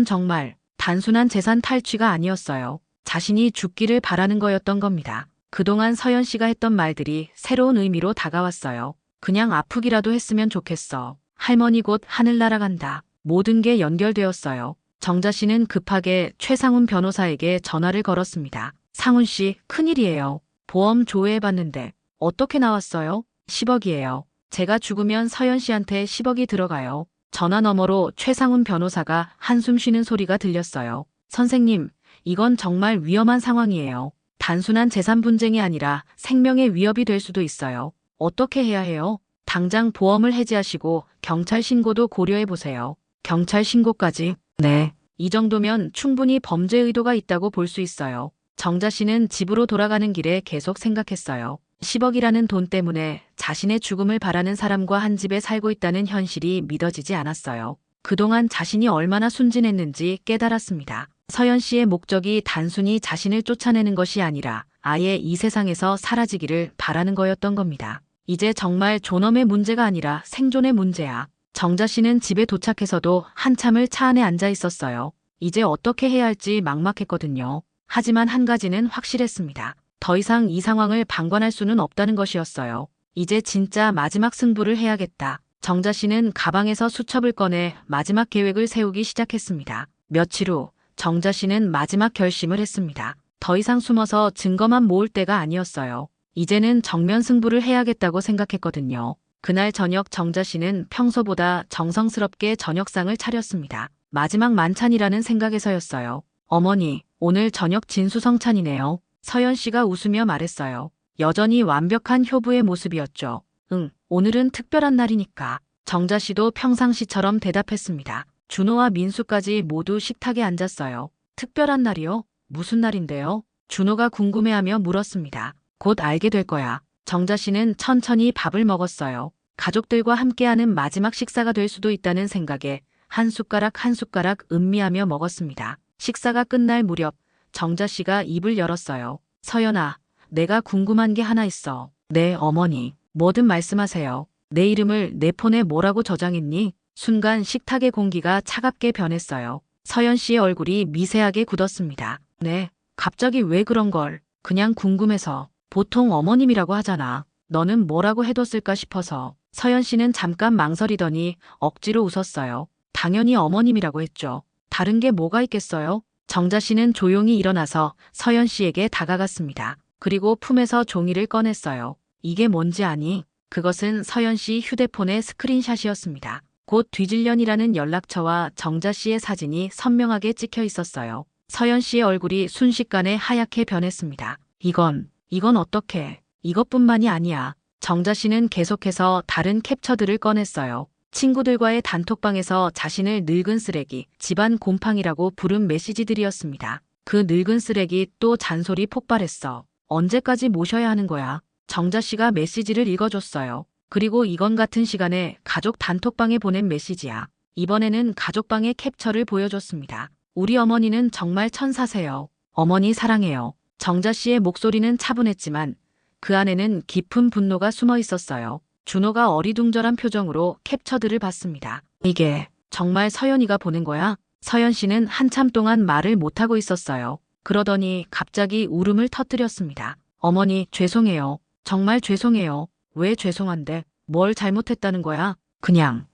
정말 단순한 재산 탈취가 아니었어요. 자신이 죽기를 바라는 거였던 겁니다. 그동안 서연 씨가 했던 말들이 새로운 의미로 다가왔어요. 그냥 아프기라도 했으면 좋겠어. 할머니 곧 하늘 날아간다. 모든 게 연결되었어요. 정자 씨는 급하게 최상훈 변호사에게 전화를 걸었습니다. 상훈 씨, 큰일이에요. 보험 조회해봤는데 어떻게 나왔어요? 10억이에요. 제가 죽으면 서연 씨한테 10억이 들어가요. 전화 너머로 최상훈 변호사가 한숨 쉬는 소리가 들렸어요. 선생님, 이건 정말 위험한 상황이에요. 단순한 재산 분쟁이 아니라 생명의 위협이 될 수도 있어요. 어떻게 해야 해요? 당장 보험을 해지하시고 경찰 신고도 고려해 보세요. 경찰 신고까지? 네. 이 정도면 충분히 범죄 의도가 있다고 볼 수 있어요. 정자 씨는 집으로 돌아가는 길에 계속 생각했어요. 10억이라는 돈 때문에 자신의 죽음을 바라는 사람과 한 집에 살고 있다는 현실이 믿어지지 않았어요. 그동안 자신이 얼마나 순진했는지 깨달았습니다. 서연 씨의 목적이 단순히 자신을 쫓아내는 것이 아니라 아예 이 세상에서 사라지기를 바라는 거였던 겁니다. 이제 정말 존엄의 문제가 아니라 생존의 문제야. 정자 씨는 집에 도착해서도 한참을 차 안에 앉아 있었어요. 이제 어떻게 해야 할지 막막했거든요. 하지만 한 가지는 확실했습니다. 더 이상 이 상황을 방관할 수는 없다는 것이었어요. 이제 진짜 마지막 승부를 해야겠다. 정자 씨는 가방에서 수첩을 꺼내 마지막 계획을 세우기 시작했습니다. 며칠 후 정자 씨는 마지막 결심을 했습니다. 더 이상 숨어서 증거만 모을 때가 아니었어요. 이제는 정면 승부를 해야겠다고 생각했거든요. 그날 저녁 정자 씨는 평소보다 정성스럽게 저녁상을 차렸습니다. 마지막 만찬이라는 생각에서였어요. 어머니, 오늘 저녁 진수성찬이네요. 서연 씨가 웃으며 말했어요. 여전히 완벽한 효부의 모습이었죠. 응, 오늘은 특별한 날이니까. 정자 씨도 평상시처럼 대답했습니다. 준호와 민수까지 모두 식탁에 앉았어요. 특별한 날이요? 무슨 날인데요? 준호가 궁금해하며 물었습니다. 곧 알게 될 거야. 정자 씨는 천천히 밥을 먹었어요. 가족들과 함께하는 마지막 식사가 될 수도 있다는 생각에 한 숟가락 한 숟가락 음미하며 먹었습니다. 식사가 끝날 무렵 정자 씨가 입을 열었어요. 서연아, 내가 궁금한 게 하나 있어. 네, 어머니. 뭐든 말씀하세요. 내 이름을 내 폰에 뭐라고 저장했니? 순간 식탁의 공기가 차갑게 변했어요. 서연 씨의 얼굴이 미세하게 굳었습니다. 네, 갑자기 왜 그런 걸? 그냥 궁금해서. 보통 어머님이라고 하잖아. 너는 뭐라고 해뒀을까 싶어서. 서연 씨는 잠깐 망설이더니 억지로 웃었어요. 당연히 어머님이라고 했죠. 다른 게 뭐가 있겠어요? 정자 씨는 조용히 일어나서 서연 씨에게 다가갔습니다. 그리고 품에서 종이를 꺼냈어요. 이게 뭔지 아니? 그것은 서연 씨 휴대폰의 스크린샷이었습니다. 곧 뒤질련이라는 연락처와 정자 씨의 사진이 선명하게 찍혀 있었어요. 서연 씨의 얼굴이 순식간에 하얗게 변했습니다. 이건 어떻게? 이것뿐만이 아니야. 정자 씨는 계속해서 다른 캡처들을 꺼냈어요. 친구들과의 단톡방에서 자신을 늙은 쓰레기, 집안 곰팡이라고 부른 메시지들이었습니다. 그 늙은 쓰레기 또 잔소리 폭발했어. 언제까지 모셔야 하는 거야? 정자 씨가 메시지를 읽어줬어요. 그리고 이건 같은 시간에 가족 단톡방에 보낸 메시지야. 이번에는 가족방의 캡처를 보여줬습니다. 우리 어머니는 정말 천사세요. 어머니 사랑해요. 정자 씨의 목소리는 차분했지만 그 안에는 깊은 분노가 숨어 있었어요. 준호가 어리둥절한 표정으로 캡처들을 봤습니다. 이게 정말 서연이가 보낸 거야? 서연 씨는 한참 동안 말을 못하고 있었어요. 그러더니 갑자기 울음을 터뜨렸습니다. 어머니, 죄송해요. 정말 죄송해요. 왜 죄송한데? 뭘 잘못했다는 거야?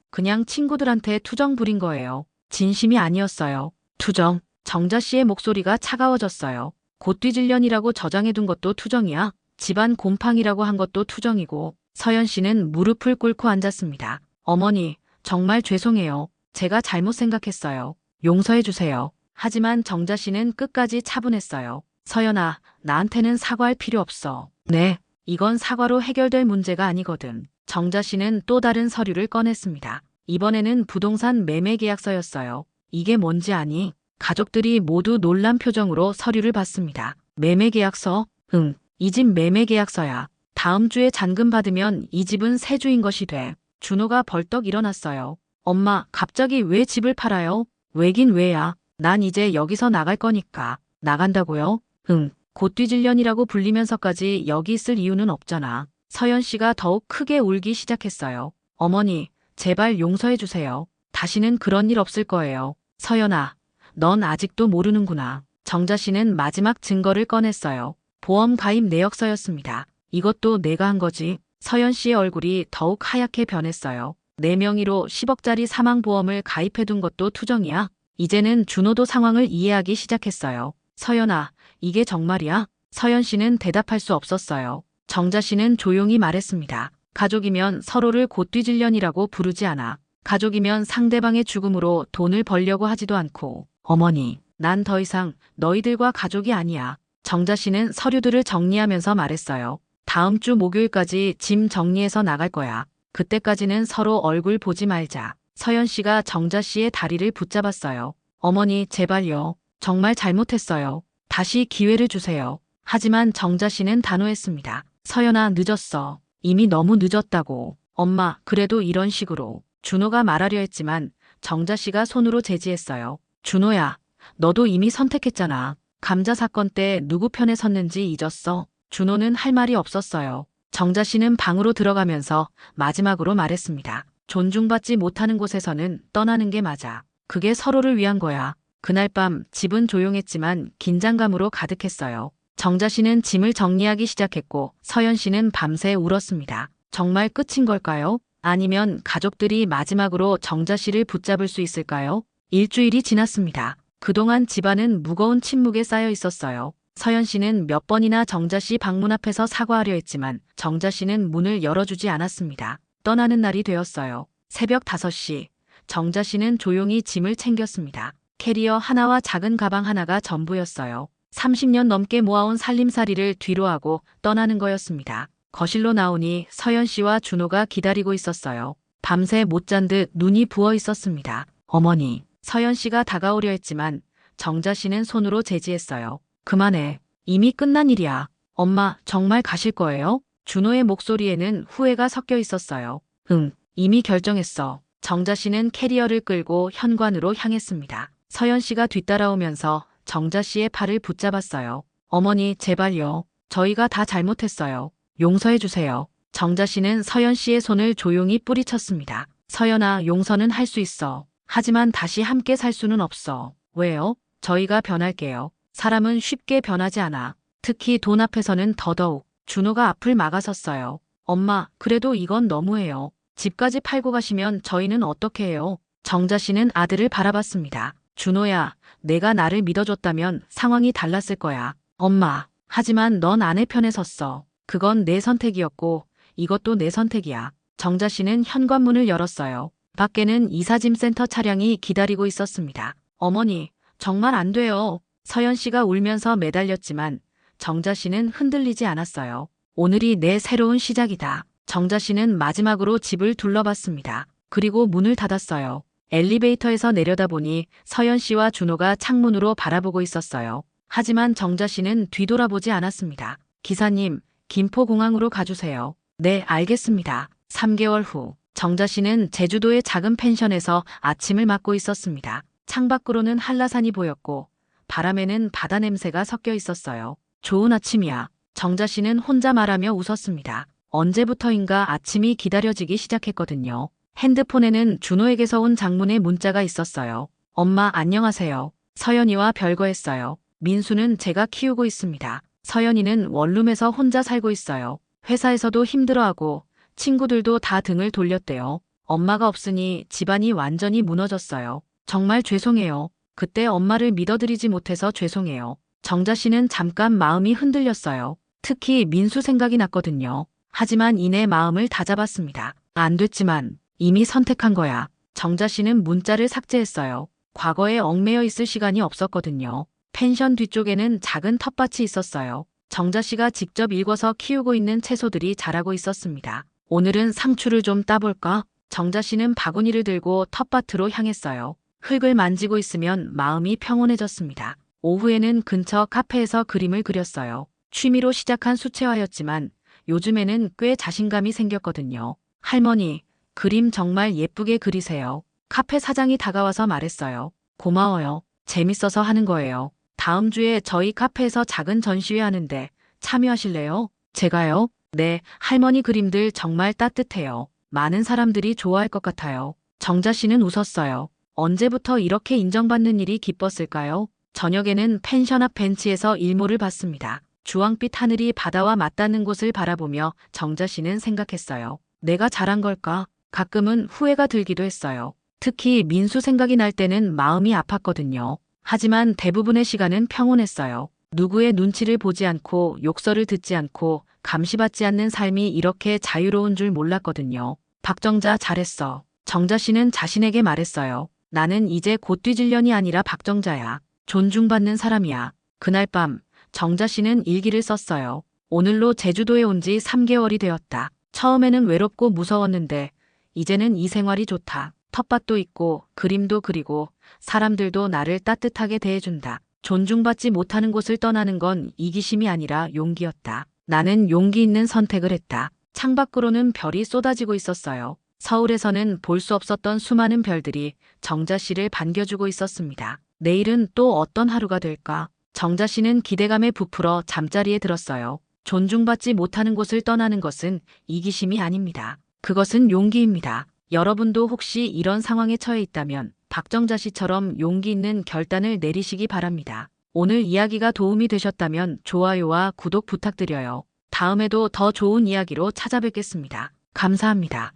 그냥 친구들한테 투정 부린 거예요. 진심이 아니었어요. 투정? 정자 씨의 목소리가 차가워졌어요. 곧 뒤질련이라고 저장해둔 것도 투정이야? 집안 곰팡이라고 한 것도 투정이고. 서연 씨는 무릎을 꿇고 앉았습니다. 어머니, 정말 죄송해요. 제가 잘못 생각했어요. 용서해 주세요. 하지만 정자 씨는 끝까지 차분했어요. 서연아, 나한테는 사과할 필요 없어. 네, 이건 사과로 해결될 문제가 아니거든. 정자 씨는 또 다른 서류를 꺼냈습니다. 이번에는 부동산 매매 계약서였어요. 이게 뭔지 아니? 가족들이 모두 놀란 표정으로 서류를 봤습니다. 매매 계약서? 응, 이 집 매매 계약서야. 다음 주에 잔금 받으면 이 집은 새 주인 것이 돼. 준호가 벌떡 일어났어요. 엄마, 갑자기 왜 집을 팔아요? 왜긴 왜야. 난 이제 여기서 나갈 거니까. 나간다고요? 응, 곧 뒤질련이라고 불리면서까지 여기 있을 이유는 없잖아. 서연 씨가 더욱 크게 울기 시작했어요. 어머니, 제발 용서해 주세요. 다시는 그런 일 없을 거예요. 서연아, 넌 아직도 모르는구나. 정자 씨는 마지막 증거를 꺼냈어요. 보험 가입 내역서였습니다. 이것도 내가 한 거지. 서연 씨의 얼굴이 더욱 하얗게 변했어요. 내 명의로 10억짜리 사망보험을 가입해둔 것도 투정이야. 이제는 준호도 상황을 이해하기 시작했어요. 서연아, 이게 정말이야? 서연 씨는 대답할 수 없었어요. 정자 씨는 조용히 말했습니다. 가족이면 서로를 곧뒤질년이라고 부르지 않아. 가족이면 상대방의 죽음으로 돈을 벌려고 하지도 않고. 어머니, 난 더 이상 너희들과 가족이 아니야. 정자 씨는 서류들을 정리하면서 말했어요. 다음 주 목요일까지 짐 정리해서 나갈 거야. 그때까지는 서로 얼굴 보지 말자. 서연 씨가 정자 씨의 다리를 붙잡았어요. 어머니, 제발요. 정말 잘못했어요. 다시 기회를 주세요. 하지만 정자 씨는 단호했습니다. 서연아, 늦었어. 이미 너무 늦었다고. 엄마, 그래도 이런 식으로. 준호가 말하려 했지만 정자 씨가 손으로 제지했어요. 준호야, 너도 이미 선택했잖아. 감자 사건 때 누구 편에 섰는지 잊었어? 준호는 할 말이 없었어요. 정자 씨는 방으로 들어가면서 마지막으로 말했습니다. 존중받지 못하는 곳에서는 떠나는 게 맞아. 그게 서로를 위한 거야. 그날 밤 집은 조용했지만 긴장감으로 가득했어요. 정자 씨는 짐을 정리하기 시작했고 서연 씨는 밤새 울었습니다. 정말 끝인 걸까요? 아니면 가족들이 마지막으로 정자 씨를 붙잡을 수 있을까요? 일주일이 지났습니다. 그동안 집안은 무거운 침묵에 쌓여 있었어요. 서연 씨는 몇 번이나 정자 씨 방문 앞에서 사과하려 했지만 정자 씨는 문을 열어주지 않았습니다. 떠나는 날이 되었어요. 새벽 5시, 정자 씨는 조용히 짐을 챙겼습니다. 캐리어 하나와 작은 가방 하나가 전부였어요. 30년 넘게 모아온 살림살이를 뒤로하고 떠나는 거였습니다. 거실로 나오니 서연 씨와 준호가 기다리고 있었어요. 밤새 못 잔 듯 눈이 부어 있었습니다. 어머니, 서연 씨가 다가오려 했지만 정자 씨는 손으로 제지했어요. 그만해. 이미 끝난 일이야. 엄마, 정말 가실 거예요? 준호의 목소리에는 후회가 섞여 있었어요. 응, 이미 결정했어. 정자 씨는 캐리어를 끌고 현관으로 향했습니다. 서연 씨가 뒤따라오면서 정자 씨의 팔을 붙잡았어요. 어머니, 제발요. 저희가 다 잘못했어요. 용서해 주세요. 정자 씨는 서연 씨의 손을 조용히 뿌리쳤습니다. 서연아, 용서는 할 수 있어. 하지만 다시 함께 살 수는 없어. 왜요? 저희가 변할게요. 사람은 쉽게 변하지 않아. 특히 돈 앞에서는 더더욱. 준호가 앞을 막아섰어요. 엄마, 그래도 이건 너무해요. 집까지 팔고 가시면 저희는 어떻게 해요? 정자 씨는 아들을 바라봤습니다. 준호야, 내가 나를 믿어줬다면 상황이 달랐을 거야. 엄마, 하지만 넌 아내 편에 섰어. 그건 내 선택이었고 이것도 내 선택이야. 정자 씨는 현관문을 열었어요. 밖에는 이사짐센터 차량이 기다리고 있었습니다. 어머니, 정말 안 돼요. 서연 씨가 울면서 매달렸지만 정자 씨는 흔들리지 않았어요. 오늘이 내 새로운 시작이다. 정자 씨는 마지막으로 집을 둘러봤습니다. 그리고 문을 닫았어요. 엘리베이터에서 내려다보니 서연 씨와 준호가 창문으로 바라보고 있었어요. 하지만 정자 씨는 뒤돌아보지 않았습니다. 기사님, 김포공항으로 가주세요. 네, 알겠습니다. 3개월 후, 정자 씨는 제주도의 작은 펜션에서 아침을 맞고 있었습니다. 창밖으로는 한라산이 보였고 바람에는 바다 냄새가 섞여 있었어요. 좋은 아침이야. 정자 씨는 혼자 말하며 웃었습니다. 언제부터인가 아침이 기다려지기 시작했거든요. 핸드폰에는 준호에게서 온 장문의 문자가 있었어요. 엄마, 안녕하세요. 서연이와 별거했어요. 민수는 제가 키우고 있습니다. 서연이는 원룸에서 혼자 살고 있어요. 회사에서도 힘들어하고 친구들도 다 등을 돌렸대요. 엄마가 없으니 집안이 완전히 무너졌어요. 정말 죄송해요. 그때 엄마를 믿어드리지 못해서 죄송해요. 정자 씨는 잠깐 마음이 흔들렸어요. 특히 민수 생각이 났거든요. 하지만 이내 마음을 다잡았습니다. 안 됐지만 이미 선택한 거야. 정자 씨는 문자를 삭제했어요. 과거에 얽매여 있을 시간이 없었거든요. 펜션 뒤쪽에는 작은 텃밭이 있었어요. 정자 씨가 직접 일궈서 키우고 있는 채소들이 자라고 있었습니다. 오늘은 상추를 좀 따볼까? 정자 씨는 바구니를 들고 텃밭으로 향했어요. 흙을 만지고 있으면 마음이 평온해졌습니다. 오후에는 근처 카페에서 그림을 그렸어요. 취미로 시작한 수채화였지만 요즘에는 꽤 자신감이 생겼거든요. 할머니, 그림 정말 예쁘게 그리세요. 카페 사장이 다가와서 말했어요. 고마워요. 재밌어서 하는 거예요. 다음 주에 저희 카페에서 작은 전시회 하는데 참여하실래요? 제가요? 네, 할머니 그림들 정말 따뜻해요. 많은 사람들이 좋아할 것 같아요. 정자 씨는 웃었어요. 언제부터 이렇게 인정받는 일이 기뻤을까요? 저녁에는 펜션 앞 벤치에서 일몰을 봤습니다. 주황빛 하늘이 바다와 맞닿는 곳을 바라보며 정자 씨는 생각했어요. 내가 잘한 걸까? 가끔은 후회가 들기도 했어요. 특히 민수 생각이 날 때는 마음이 아팠거든요. 하지만 대부분의 시간은 평온했어요. 누구의 눈치를 보지 않고 욕설을 듣지 않고 감시받지 않는 삶이 이렇게 자유로운 줄 몰랐거든요. 박정자 잘했어. 정자 씨는 자신에게 말했어요. 나는 이제 곧 뒤질 년이 아니라 박정자야. 존중받는 사람이야. 그날 밤 정자 씨는 일기를 썼어요. 오늘로 제주도에 온 지 3개월이 되었다. 처음에는 외롭고 무서웠는데 이제는 이 생활이 좋다. 텃밭도 있고 그림도 그리고 사람들도 나를 따뜻하게 대해준다. 존중받지 못하는 곳을 떠나는 건 이기심이 아니라 용기였다. 나는 용기 있는 선택을 했다. 창밖으로는 별이 쏟아지고 있었어요. 서울에서는 볼 수 없었던 수많은 별들이 정자 씨를 반겨주고 있었습니다. 내일은 또 어떤 하루가 될까? 정자 씨는 기대감에 부풀어 잠자리에 들었어요. 존중받지 못하는 곳을 떠나는 것은 이기심이 아닙니다. 그것은 용기입니다. 여러분도 혹시 이런 상황에 처해 있다면 박정자 씨처럼 용기 있는 결단을 내리시기 바랍니다. 오늘 이야기가 도움이 되셨다면 좋아요와 구독 부탁드려요. 다음에도 더 좋은 이야기로 찾아뵙겠습니다. 감사합니다.